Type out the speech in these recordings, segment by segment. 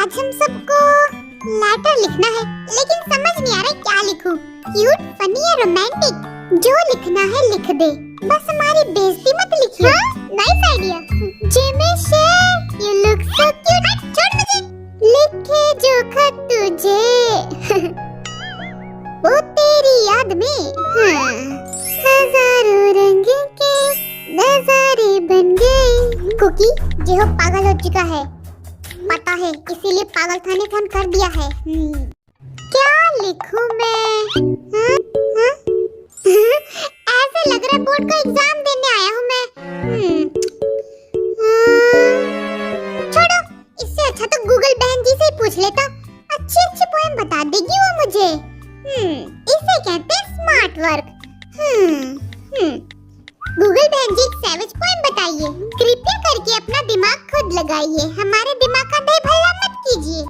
आज हम सबको लेटर लिखना है, लेकिन समझ नहीं आ रहा क्या लिखूं। क्यूट, फनी या रोमांटिक, जो लिखना है लिख दे, बस हमारी बेइज्जती मत लिखिए। Nice idea. जिमिश, यू लुक सो क्यूट। छोड़ मुझे। लिखे जो खत तुझे वो तेरी याद में, हजारों रंग के नजारे बन गए। कुकी जो पागल हो चुका है, पता है, इसीलिए पागल खाने खान कर दिया है। क्या लिखूं मैं? ऐसे लग रहा है बोर्ड का एग्जाम देने आया हूँ मैं। छोड़ो, इससे अच्छा तो गूगल बहन जी से ही पूछ लेता। अच्छी अच्छी पोएम बता देगी वो मुझे। इसे कहते हैं स्मार्ट वर्क। गूगल बहन जी एक सैवेज पोएम बताइए। कृपया करके अपना दिमाग खुद लगाइए, हमारे दिमाग का बेभल्ला मत कीजिए।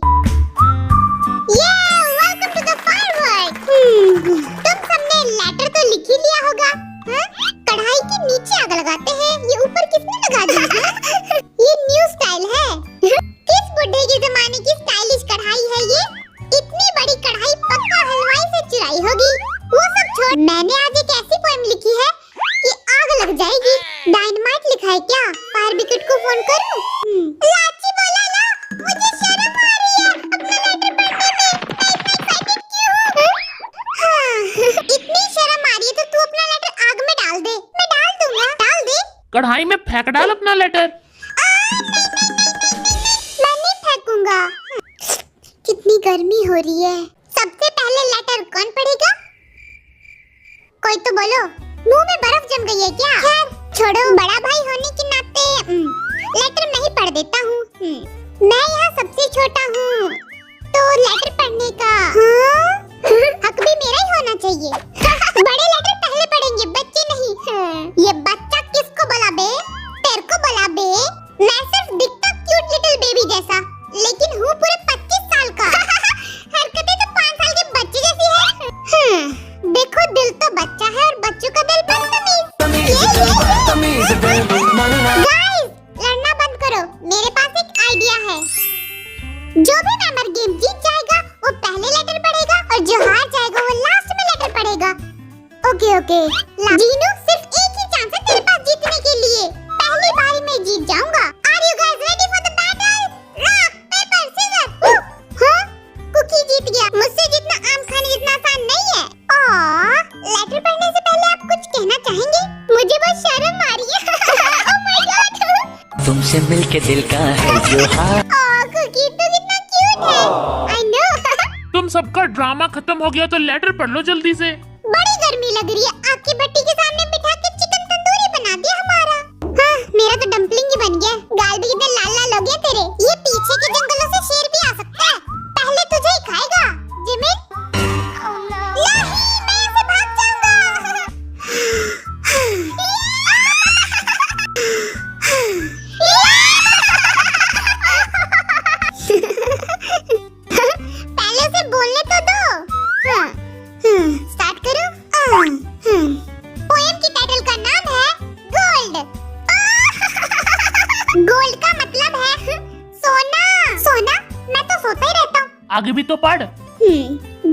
Welcome to the firework. तुम सबने लेटर तो लिख ही लिया होगा। कढ़ाई के नीचे आग लगाते हैं, ये ऊपर किसने लगा दिया? ये न्यू स्टाइल है। किस बुढ़े के जमाने की स्टाइलिश कढ़ाई है ये? इतनी बड़ी कढ़ाई पक्का हलवाई से चुराई होगी। वो सब छोड़, मैंने आज एक ऐसी पोएम लिखी है कि आग लग जाएगी। डायनामाइट लिखा है क्या? फायर ब्रिगेड को फोन करूं? लाची बोला ला, मुझे शर्म आ रही है अपना लेटर पढ़ने में। मैं इतना एक्साइटेड क्यों हूं? इतनी शर्म आ रही है तो तू अपना लेटर आग में डाल दे। मैं डाल दूंगा। डाल दे। कढ़ाई में फेंक डाल अपना लेटर। मैं नहीं फेंकूंगा। कितनी गर्मी हो रही है। सबसे पहले लेटर कौन पढ़ेगा? कोई तो बोलो। मुंह में बर्फ जम गई है क्या? खैर छोड़ो, बड़ा भाई होने के नाते लेटर मैं ही पढ़ देता हूँ। मैं यहाँ सबसे छोटा हूँ, तो लेटर पढ़ने का हक भी मेरा ही होना चाहिए। बड़े लेटर पहले पढ़ेंगे, बच्चे नहीं। ये बच्चा किसको बोला बे? तेरे को बोला बे? मैं सिर्फ दिखता क्यूट लिटिल बेबी जैसा, लेकिन हूँ पूरे 25 साल का। हरकतें तो 5 साल के बच्चे जैसी है। देखो, दिल तो बच्चा है और बच्चों का दिल बदतमीज। गाइस, लड़ना बंद करो, मेरे पास एक आइडिया है। जो भी मेंबर गेम जीत जाएगा वो पहले लेटर पढ़ेगा और जो हार जाएगा वो लास्ट में लेटर पढ़ेगा। ओके। जीनू, सिर्फ एक ही चांस है तेरे पास जीतने के लिए। पहली बारी में जीत जाऊंगा। Are you guys ready for the battle? Rock paper scissors. Kookie जीत गया। मुझसे जितना आम खाने जितना आसान नहीं है। लेटर पढ़ने से पहले आप कुछ कहना चाहेंगे? मुझे बहुत शर्म आ रही है। Oh my God. तुमसे मिलके दिल का है जो कुकी तो कितना क्यूट है। I know. तुम सबका ड्रामा खत्म हो गया तो लेटर पढ़ लो जल्दी से। बड़ी गर्मी लग रही है। आग की भट्टी के सामने बिठा के चिकन तंदूरी बना दिया हमारा। मेरा तो डम्पलिंग ही बन गया। गाल भी कितने लाल लाल हो गए तेरे। ये पीछे के जंगलों से शेर भी आ सकता है। पहले तुझे ही खाएगा जिमिन। नहीं, मैं यहाँ से भाग जाऊंगा। पहले से बोलने तो दो। स्टार्ट करो। पोएम की टाइटल का नाम है गोल्ड। गोल्ड का मतलब है सोना। सोना? मैं तो सोता ही रहता हूँ। आगे भी तो पढ़।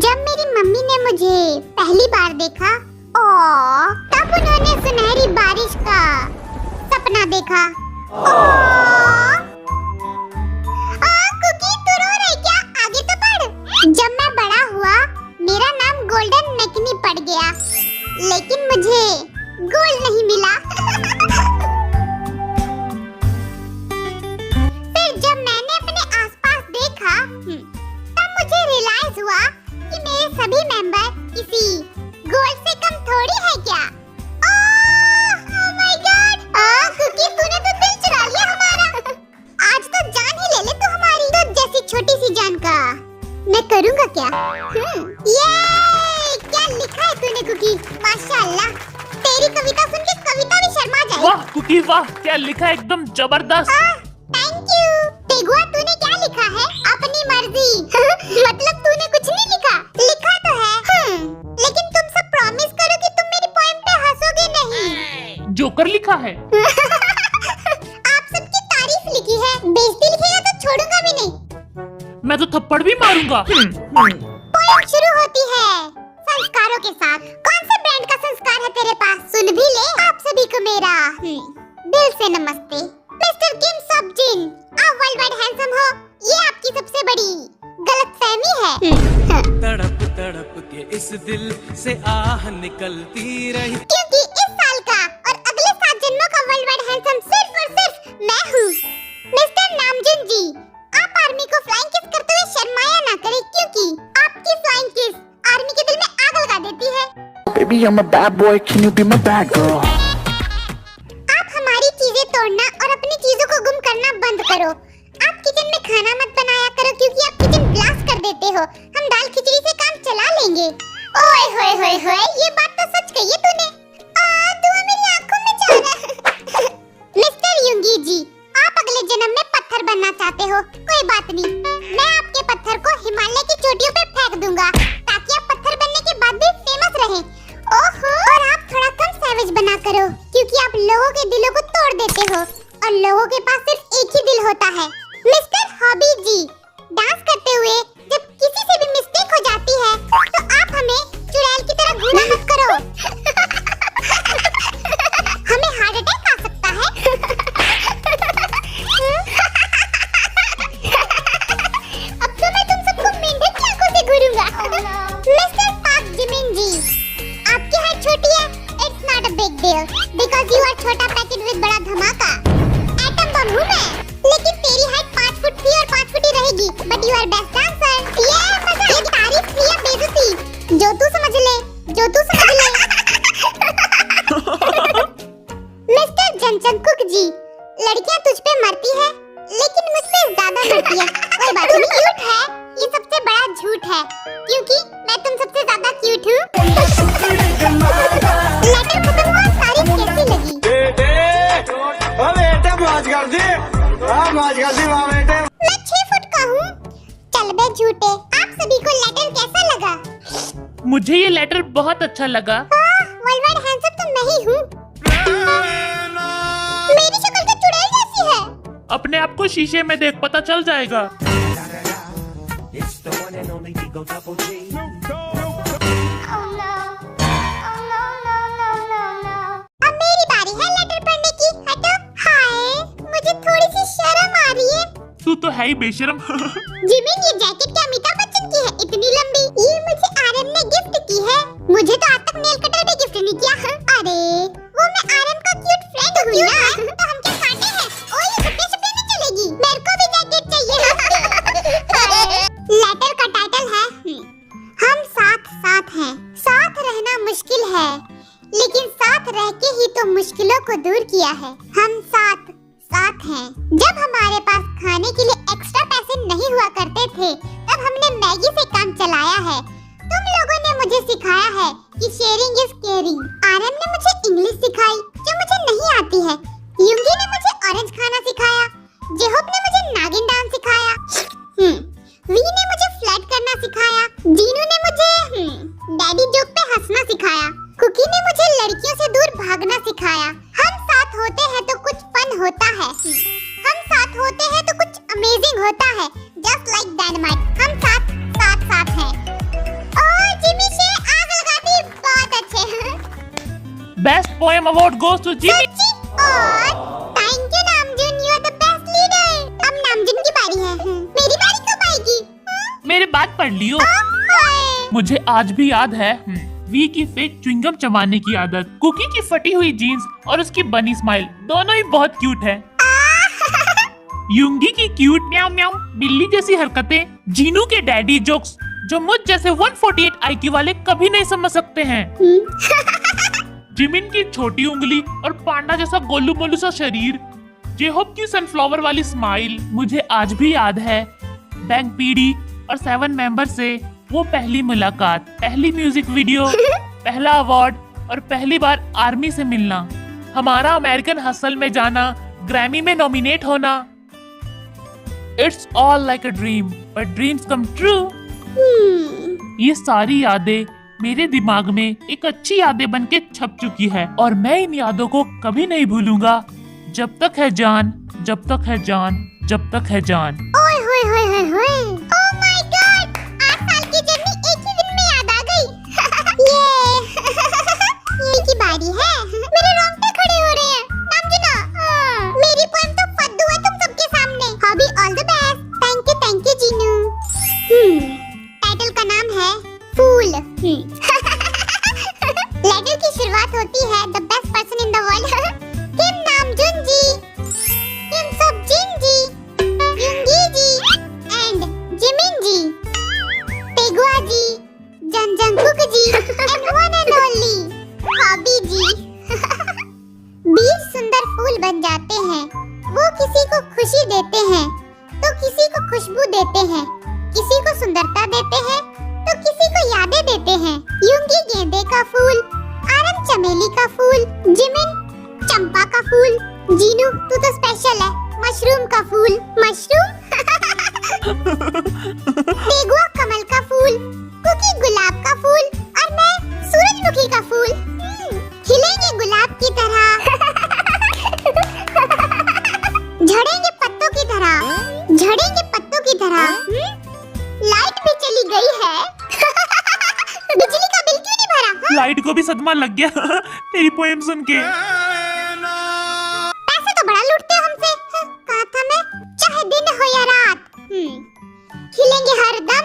जब मेरी मम्मी ने मुझे पहली बार देखा, तब उन्होंने सुनहरी बारिश का सपना देखा। कुकी, तू रो रही क्या? आगे तो पढ़। जब मैं बड़ा हुआ, मेरा नाम गोल्डन मैकनी पड़ गया, लेकिन मुझे गोल्ड नहीं मिला। फिर जब मैंने अपने आसपास देखा, तब मुझे रियलाइज हुआ कि मेरे सभी मेंबर किसी गोल्ड से कम थोड़ी है क्या। Oh my God. कुकी, तूने तो दिल चुरा लिया हमारा। आज तो जान ही ले ले तू हमारी। तो जैसी छोटी सी जान का मैं करूँगा क्या? ये क्या लिखा है तूने कुकी? माशाल्लाह, तेरी कविता सुन के कविता भी शर्मा जाए। वाह कुकी वाह, क्या लिखा है, एकदम जबरदस्त। Thank you. तेगुआ, तूने क्या लिखा है? अपनी मर्जी। मतलब तूने कुछ नहीं लिखा? लिखा तो है। लेकिन तुम सब प्रॉमिस करो कि तुम मेरी पोएम पे हंसोगे नहीं। जोकर लिखा है। आप सबकी तारीफ लिखी है, बेइज्जती लिखेगा तो छोड़ूंगा भी नहीं। मैं तो थप्पड़ भी मारूंगा। पोएम शुरू होती है संस्कारों के साथ। कौन से ब्रांड का संस्कार है तेरे पास? सुन भी ले। आप सभी को मेरा दिल से नमस्ते। मिस्टर किम सब जिन, आप वर्ल्ड वाइड हैंडसम हो, ये आपकी सबसे बड़ी गलतफहमी है। तड़प तड़प के इस दिल से आह निकलती रही, क्योंकि इस साल का और अगले 7 जन्मों का वर्ल्ड वाइड हैंडसम सिर्फ और सिर्फ मैं हूँ। मिस्टर नामजुन जी, आप आर्मी को फ्लाइंग किस करते हुए शर्माया ना करें, क्योंकि आपकी फ्लाइंग किस आर्मी के दिल में आग लगा देती है। Baby, I'm a bad boy, can you be my bad girl? आप हमारी चीजें तोड़ना और अपनी चीजों को गुम करना बंद करो। आप किचन में खाना मत बनाया करो, क्योंकि आप किचन ब्लास्ट कर देते हो। हम दाल खिचड़ी से काम चला लेंगे। ओए होए होए होए, ये बात तो सच कही है तूने। धुआं मेरी आंखों में जा रहा है। मिस्टर युंगी जी, आप अगले जन्म में पत्थर बनना चाहते हो, कोई बात नहीं। मैं आपके पत्थर को हिमालय की चोटियों पे फेंक दूंगा, ताकि आप पत्थर बनने के बाद भी फेमस रहें। ओहो, और आप थोड़ा कम सैवेज बना करो, क्योंकि आप लोगों के दिलों को तोड़ देते हो और लोगों के पास सिर्फ एक ही दिल होता है। मिस्टर हॉबी जी, डांस करते हुए जब किसी से भी मिस्टेक हो जाती है, तो आप हमें चुड़ैल की तरह घूरा मत करो। हमें हार्ट अटैक आ सकता है। अब तो मैं तुम सबको मेंढक की आंखों से घूरूंगा। मिस्टर पाक जिमिन जी, आपकी हाइट छोटी है, it's not a big deal, because you are छोटा पैकेट विद बड़ा धमाका। एटम बम हूँ मैं, लेकिन तेरी हाइट 5 फुट थी और 5 फुट ही रहेगी। But you are best dancer. ये मजा, ये तारीफ थी या बेइज्जती? जो तू समझ ले, जो तू समझ ले। मिस्टर जनचंकुक जी, लड़कियां तुझ पे मरती है, लेकिन मुझ पे ज्यादा मरती है। कोई बात नहीं, क्यूट है, ये सबसे बड़ा झूठ है, क्योंकि मैं तुम सबसे ज्यादा क्यूट हूँ। लेटर खत्म हुआ, तारीफ कैसी लगी? मैं 6 फुट का हूँ। चल बे झूठे, आप सभी को लेटर कैसा लगा? मुझे ये लेटर बहुत अच्छा लगा। वर्ल्ड वाइड हैंडसम तो मैं ही हूँ। मेरी शक्ल तो चुड़ैल जैसी है। अपने आप को शीशे में देख, पता चल जाएगा। अब मेरी बारी है लेटर पढ़ने की। हटो। हाय, मुझे थोड़ी सी शर्म आ रही है। तू तो है ही बेशर्म। जिमिन, ये जैकेट क्या अमिताभ बच्चन की है, इतनी लंबी? ये मुझे आरएम ने गिफ्ट की है। मुझे तो आज तक नेल कटर भी गिफ्ट नहीं किया। अरे, वो मैं आरएम का क्यूट फ्रेंड हूँ ना, तो हम क्या कांटे हैं? ओ, ये सपने में चलेगी। मेरे को भी जैकेट चाहिए। लेटर का टाइटल है हम साथ साथ हैं। साथ रहना मुश्किल है, लेकिन साथ रह के ही तो मुश्किलों को दूर किया है। हम साथ साथ हैं। जब हमारे पास खाने के लिए एक्स्ट्रा पैसे नहीं हुआ करते थे, तब हमने मैगी से काम चलाया है। तुम लोगों ने मुझे सिखाया है कि शेयरिंग इज केयरिंग। आरएम ने मुझे इंग्लिश सिखाई, जो मुझे नहीं आती है। युंगी ने मुझे ऑरेंज खाना सिखाया। जेहोप ने मुझे नागिन डांस सिखाया। वी ने मुझे फ्लर्ट करना सिखाया। जीनू ने मुझे डैडी जोक पे हंसना सिखाया। कुकी ने मुझे लड़कियों से दूर भागना सिखाया। हम साथ होते हैं तो कुछ फन होता है। हम साथ होते हैं तो कुछ अमेजिंग होता है। जस्ट लाइक डायनामाइट, हम साथ साथ साथ हैं। ओह, जिमी से आग लगा दी, बहुत अच्छे। Best poem award goes to Jimmy. और thank you Namjoon, you are the best leader. अब नामजुन की बारी है। मेरी बारी कब आएगी? मेरे बात पढ़ लियो। हाय। मुझे आज भी याद है वी की फेक च्युइंगम चबाने की आदत, कुकी की फटी हुई जीन्स और उसकी बनी स्माइल, दोनों ही बहुत क्यूट है। युंगी की क्यूट म्याऊ म्याऊ बिल्ली जैसी हरकतें, जीनू के डैडी जोक्स जो मुझ जैसे 148 IQ वाले कभी नहीं समझ सकते हैं। जिमिन की छोटी उंगली और पांडा जैसा गोलू मोलू सा शरीर, जेहोप की सनफ्लावर वाली स्माइल मुझे आज भी याद है। बैंक पीडी और 7 मेंबर से वो पहली मुलाकात, पहली म्यूजिक वीडियो, पहला अवार्ड और पहली बार आर्मी से मिलना, हमारा अमेरिकन हसल में जाना, ग्रैमी में नॉमिनेट होना। It's all like a dream, but dreams come true. ये सारी यादें मेरे दिमाग में एक अच्छी यादें बन के छप चुकी है और मैं इन यादों को कभी नहीं भूलूंगा। जब तक है जान, जब तक है जान, जब तक है जान। ओए होए होए होए होए। खुशबू देते हैं, किसी को सुंदरता देते हैं तो किसी को यादें देते हैं। यूंगी गेंदे का फूल, आरम चमेली का फूल, जिमिन चंपा का फूल, जीनू तू तो स्पेशल है, मशरूम का फूल, मशरूम तेगुआ कमल का फूल, कुकी गुलाब का फूल और मैं सूरजमुखी का फूल। खिलेंगे गुलाब की तरह, झड़ेंगे पत्तों की तरह, झड़ेंगे पत्तों की तरह। लाइट भी चली गई है। बिजली का बिल क्यों नहीं भरा? लाइट को भी सदमा लग गया तेरी पोएम सुन के। पैसे तो बड़ा लूटते हो हमसे। कहा था मैं, चाहे दिन हो या रात, खिलेंगे हर दम।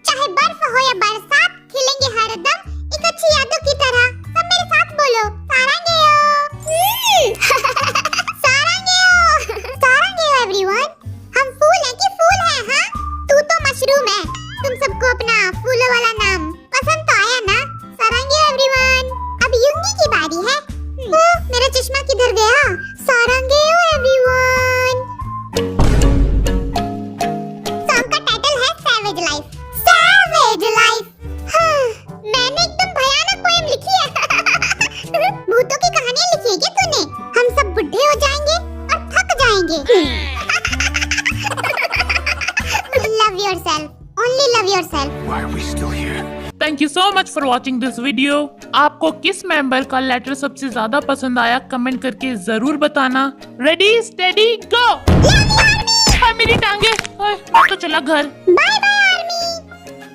चाहे बर्फ हो या बरसात, खिलेंगे हर दम एक अच्छी यादों की तरह। सब मेरे साथ बोलो, सारंगेयो। सारंगेयो, सारंगेयो एवरीवन। हम फूल हैं कि फूल हैं? हाँ, तू तो मशरूम है। तुम सबको अपना फूलों वाला नाम पसंद तो आया ना? सारंगेयो एवरीवन। अब युंगी की बारी है। मेरा चश्मा किधर गया? सारंगेयो एवरीवन। सॉन्ग का टाइटल है सैवेज लाइफ। Savage life. मैंने एकदम भयानक पोएम लिखी है। भूतों की कहानियां लिखी है क्या तूने? हम सब बुढ़े हो जाएंगे और थक जाएंगे। Love yourself. Only love yourself. Why are we still here? Thank you so much for watching this video. आपको किस मेंबर का लेटर सबसे ज्यादा पसंद आया कमेंट करके जरूर बताना। रेडी स्टेडी गो। मेरी टांगे, मैं तो चला घर।